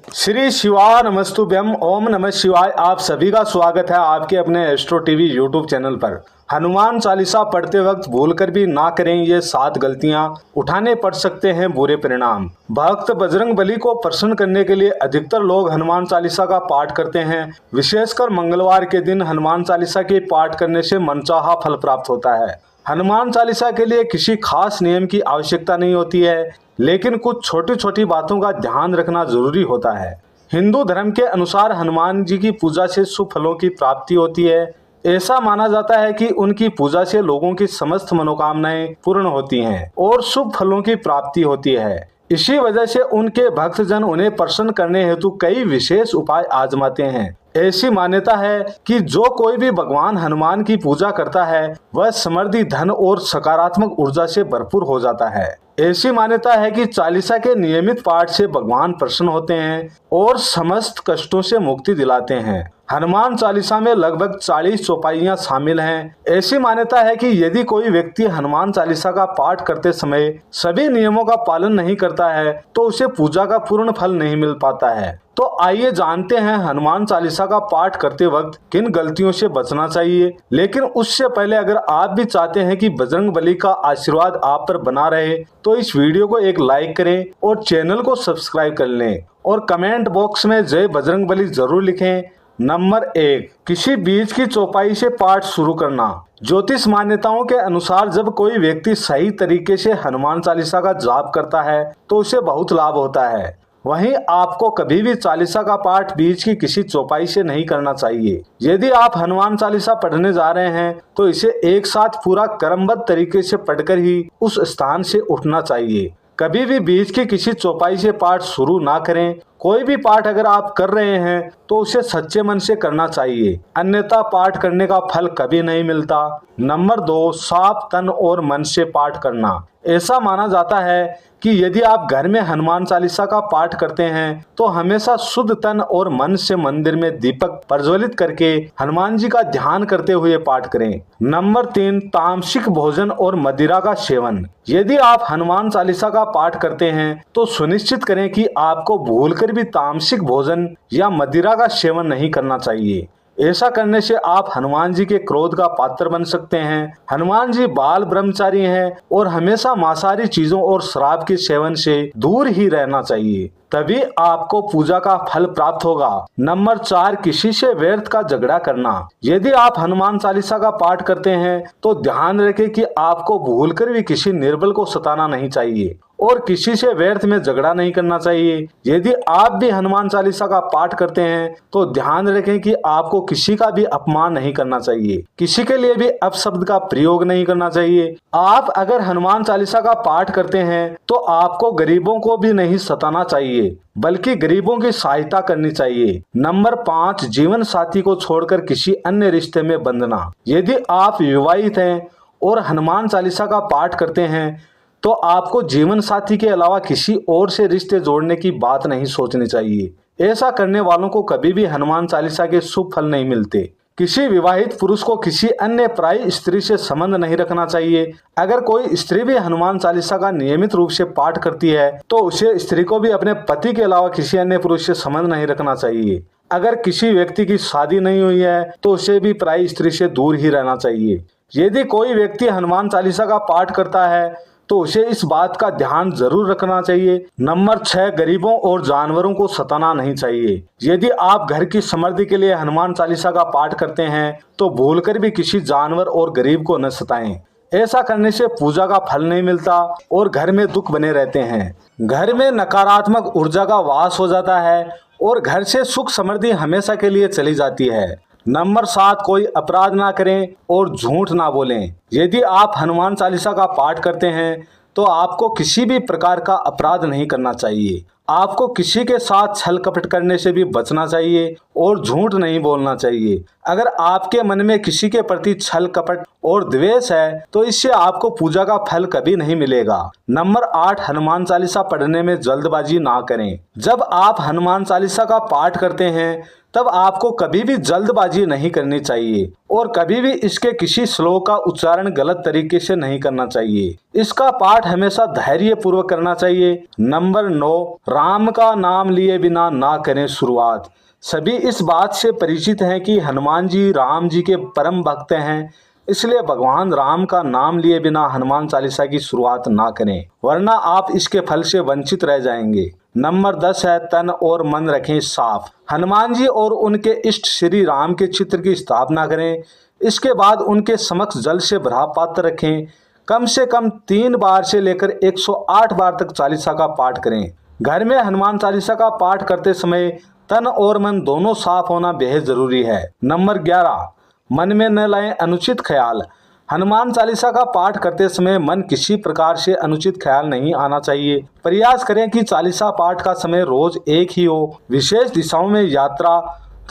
श्री शिवा नमस्तुभ्यम। ओम नमः शिवाय। आप सभी का स्वागत है आपके अपने एस्ट्रो टीवी यूट्यूब चैनल पर। हनुमान चालीसा पढ़ते वक्त भूलकर भी ना करें ये 7 गलतियां, उठाने पड़ सकते हैं बुरे परिणाम। भक्त बजरंग बली को प्रसन्न करने के लिए अधिकतर लोग हनुमान चालीसा का पाठ करते हैं। विशेषकर मंगलवार के दिन हनुमान चालीसा के पाठ करने से मनचाहा फल प्राप्त होता है। हनुमान चालीसा के लिए किसी खास नियम की आवश्यकता नहीं होती है, लेकिन कुछ छोटी छोटी बातों का ध्यान रखना जरूरी होता है। हिंदू धर्म के अनुसार हनुमान जी की पूजा से शुभ फलों की प्राप्ति होती है। ऐसा माना जाता है कि उनकी पूजा से लोगों की समस्त मनोकामनाएं पूर्ण होती हैं और शुभ फलों की प्राप्ति होती है। इसी वजह से उनके भक्तजन उन्हें प्रसन्न करने हेतु कई विशेष उपाय आजमाते हैं। ऐसी मान्यता है कि जो कोई भी भगवान हनुमान की पूजा करता है वह समृद्धि, धन और सकारात्मक ऊर्जा से भरपूर हो जाता है। ऐसी मान्यता है कि चालीसा के नियमित पाठ से भगवान प्रसन्न होते हैं और समस्त कष्टों से मुक्ति दिलाते हैं। हनुमान चालीसा में लगभग 40 चौपाइयां शामिल हैं। ऐसी मान्यता है कि यदि कोई व्यक्ति हनुमान चालीसा का पाठ करते समय सभी नियमों का पालन नहीं करता है तो उसे पूजा का पूर्ण फल नहीं मिल पाता है। तो आइए जानते हैं हनुमान चालीसा का पाठ करते वक्त किन गलतियों से बचना चाहिए। लेकिन उससे पहले अगर आप भी चाहते हैं कि बजरंग बली का आशीर्वाद आप पर बना रहे तो इस वीडियो को एक लाइक करें और चैनल को सब्सक्राइब कर लें और कमेंट बॉक्स में जय बजरंग बली जरूर लिखें। नंबर 1, किसी बीज की चौपाई से पाठ शुरू करना। ज्योतिष मान्यताओं के अनुसार जब कोई व्यक्ति सही तरीके से हनुमान चालीसा का जाप करता है तो उसे बहुत लाभ होता है। वहीं आपको कभी भी चालीसा का पाठ बीच की किसी चौपाई से नहीं करना चाहिए। यदि आप हनुमान चालीसा पढ़ने जा रहे हैं तो इसे एक साथ पूरा क्रमबद्ध तरीके से पढ़कर ही उस स्थान से उठना चाहिए। कभी भी बीच की किसी चौपाई से पाठ शुरू ना करें। कोई भी पाठ अगर आप कर रहे हैं तो उसे सच्चे मन से करना चाहिए, अन्यथा पाठ करने का फल कभी नहीं मिलता। नंबर 2, साफ तन और मन से पाठ करना। ऐसा माना जाता है कि यदि आप घर में हनुमान चालीसा का पाठ करते हैं तो हमेशा शुद्ध तन और मन से मंदिर में दीपक प्रज्वलित करके हनुमान जी का ध्यान करते हुए पाठ करें। नंबर 3, तामसिक भोजन और मदिरा का सेवन। यदि आप हनुमान चालीसा का पाठ करते हैं तो सुनिश्चित करें कि आपको भूलकर भी तामसिक भोजन या मदिरा का सेवन नहीं करना चाहिए। ऐसा करने से आप हनुमान जी के क्रोध का पात्र बन सकते हैं। हनुमान जी बाल ब्रह्मचारी हैं और हमेशा मांसाहारी चीजों और शराब के सेवन से दूर ही रहना चाहिए, तभी आपको पूजा का फल प्राप्त होगा। नंबर 4, किसी से व्यर्थ का झगड़ा करना। यदि आप हनुमान चालीसा का पाठ करते हैं तो ध्यान रखें कि आपको भूलकर भी किसी निर्बल को सताना नहीं चाहिए और किसी से व्यर्थ में झगड़ा नहीं करना चाहिए। यदि आप भी हनुमान चालीसा का पाठ करते हैं तो ध्यान रखें कि आपको किसी का भी अपमान नहीं करना चाहिए, किसी के लिए भी अपशब्द का प्रयोग नहीं करना चाहिए। आप अगर हनुमान चालीसा का पाठ करते हैं तो आपको गरीबों को भी नहीं सताना चाहिए, बल्कि गरीबों की सहायता करनी चाहिए। नंबर 5, जीवन साथी को छोड़कर किसी अन्य रिश्ते में बंधना। यदि आप विवाहित हैं और हनुमान चालीसा का पाठ करते हैं तो आपको जीवन साथी के अलावा किसी और से रिश्ते जोड़ने की बात नहीं सोचनी चाहिए। ऐसा करने वालों को कभी भी हनुमान चालीसा के शुभ फल नहीं मिलते। किसी विवाहित पुरुष को किसी अन्य पराई स्त्री से संबंध नहीं रखना चाहिए। अगर कोई स्त्री भी हनुमान चालीसा का नियमित रूप से पाठ करती है तो उसे स्त्री को भी अपने पति के अलावा किसी अन्य पुरुष से संबंध नहीं रखना चाहिए। अगर किसी व्यक्ति की शादी नहीं हुई है तो उसे भी पराई स्त्री से दूर ही रहना चाहिए। यदि कोई व्यक्ति हनुमान चालीसा का पाठ करता है तो उसे इस बात का ध्यान जरूर रखना चाहिए। नंबर 6, गरीबों और जानवरों को सताना नहीं चाहिए। यदि आप घर की समृद्धि के लिए हनुमान चालीसा का पाठ करते हैं तो भूलकर भी किसी जानवर और गरीब को न सताएं। ऐसा करने से पूजा का फल नहीं मिलता और घर में दुख बने रहते हैं। घर में नकारात्मक ऊर्जा का वास हो जाता है और घर से सुख समृद्धि हमेशा के लिए चली जाती है। नंबर 7, कोई अपराध ना करें और झूठ ना बोलें। यदि आप हनुमान चालीसा का पाठ करते हैं तो आपको किसी भी प्रकार का अपराध नहीं करना चाहिए। आपको किसी के साथ छल कपट करने से भी बचना चाहिए और झूठ नहीं बोलना चाहिए। अगर आपके मन में किसी के प्रति छल कपट और द्वेष है तो इससे आपको पूजा का फल कभी नहीं मिलेगा। नंबर 8, हनुमान चालीसा पढ़ने में जल्दबाजी ना करें। जब आप हनुमान चालीसा का पाठ करते हैं तब आपको कभी भी जल्दबाजी नहीं करनी चाहिए और कभी भी इसके किसी श्लोक का उच्चारण गलत तरीके से नहीं करना चाहिए। इसका पाठ हमेशा धैर्य पूर्वक करना चाहिए। नंबर 9, राम का नाम लिए बिना ना करें शुरुआत। सभी इस बात से परिचित हैं कि हनुमान जी राम जी के परम भक्त हैं, इसलिए भगवान राम का नाम लिए बिना हनुमान चालीसा की शुरुआत ना करें, वरना आप इसके फल से वंचित रह जाएंगे। नंबर 10 है तन और मन रखें साफ। हनुमान जी और उनके इष्ट श्री राम के चित्र की स्थापना करें। इसके बाद उनके समक्ष जल से भरा पात्र रखें। कम से कम 3 बार से लेकर 108 बार तक चालीसा का पाठ करें। घर में हनुमान चालीसा का पाठ करते समय तन और मन दोनों साफ होना बेहद जरूरी है। नंबर 11, मन में न लाएं अनुचित ख्याल। हनुमान चालीसा का पाठ करते समय मन किसी प्रकार से अनुचित ख्याल नहीं आना चाहिए। प्रयास करें कि चालीसा पाठ का समय रोज एक ही हो। विशेष दिशाओं में यात्रा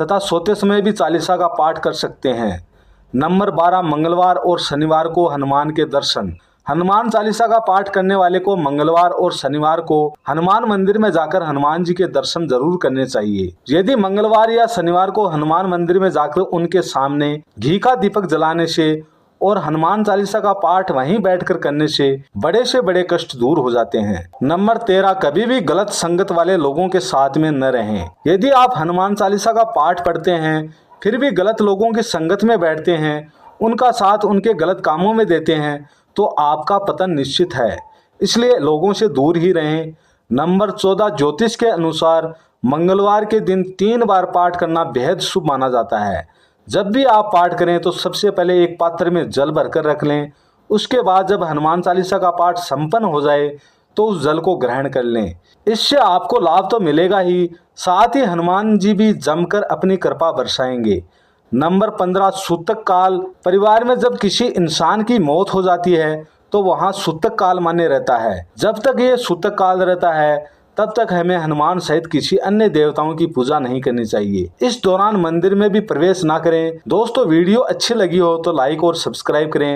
तथा सोते समय भी चालीसा का पाठ कर सकते हैं। नंबर 12, मंगलवार और शनिवार को हनुमान के दर्शन। हनुमान चालीसा का पाठ करने वाले को मंगलवार और शनिवार को हनुमान मंदिर में जाकर हनुमान जी के दर्शन जरूर करने चाहिए। यदि मंगलवार या शनिवार को हनुमान मंदिर में जाकर उनके सामने घी का दीपक जलाने से और हनुमान चालीसा का पाठ वहीं बैठकर करने से बड़े कष्ट दूर हो जाते हैं। नंबर 13, कभी भी गलत संगत वाले लोगों के साथ में न रहें। यदि आप हनुमान चालीसा का पाठ पढ़ते हैं फिर भी गलत लोगों की संगत में बैठते हैं, उनका साथ उनके गलत कामों में देते हैं, तो आपका पतन निश्चित है, इसलिए लोगों से दूर ही रहें। नंबर 14, ज्योतिष के अनुसार मंगलवार के दिन 3 बार पाठ करना बेहद शुभ माना जाता है। जब भी आप पाठ करें तो सबसे पहले एक पात्र में जल भरकर रख लें। उसके बाद जब हनुमान चालीसा का पाठ संपन्न हो जाए तो उस जल को ग्रहण कर लें। इससे आपको लाभ तो मिलेगा ही, साथ ही हनुमान जी भी जमकर अपनी कृपा बरसाएंगे। नंबर 15, सूतक काल। परिवार में जब किसी इंसान की मौत हो जाती है तो वहाँ सूतक काल मान्य रहता है। जब तक ये सूतक काल रहता है तब तक हमें हनुमान सहित किसी अन्य देवताओं की पूजा नहीं करनी चाहिए। इस दौरान मंदिर में भी प्रवेश ना करें। दोस्तों, वीडियो अच्छी लगी हो तो लाइक और सब्सक्राइब करें।